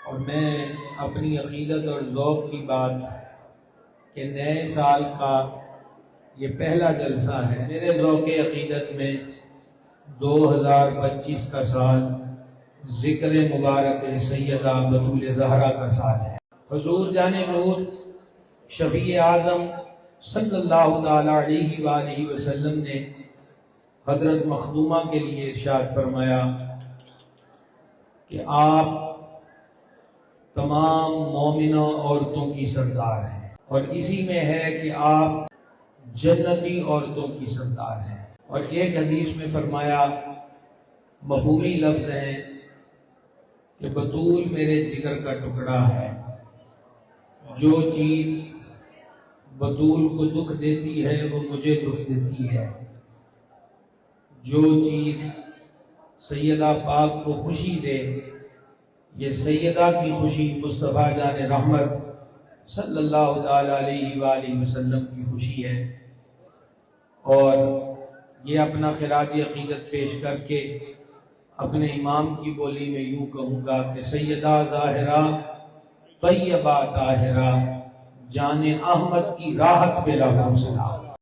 اور میں اپنی عقیدت اور ذوق کی بات کہ نئے سال کا یہ پہلا جلسہ ہے، میرے ذوق عقیدت میں 2025 کا سال ذکر مبارک سیدہ بطول زہرا کا سال ہے۔ حضور جان نور شفیع اعظم صلی اللہ تعالی علیہ وآلہ وسلم نے حضرت مخدومہ کے لیے ارشاد فرمایا کہ آپ تمام مومنہ عورتوں کی سردار ہیں، اور اسی میں ہے کہ آپ جنتی عورتوں کی سردار ہیں۔ اور ایک حدیث میں فرمایا، مفہومی لفظ ہیں کہ بطول میرے جگر کا ٹکڑا ہے، جو چیز بطول کو دکھ دیتی ہے وہ مجھے دکھ دیتی ہے، جو چیز سیدہ پاک کو خوشی دے، یہ سیدہ کی خوشی مصطفیٰ جان رحمت صلی اللہ تعالی علیہ وآلہ وسلم کی خوشی ہے۔ اور یہ اپنا خراج عقیدت پیش کر کے اپنے امام کی بولی میں یوں کہوں گا کہ سیدہ ظاہرہ طیبہ طاہرہ جان احمد کی راحت پہ لاکھوں سلام۔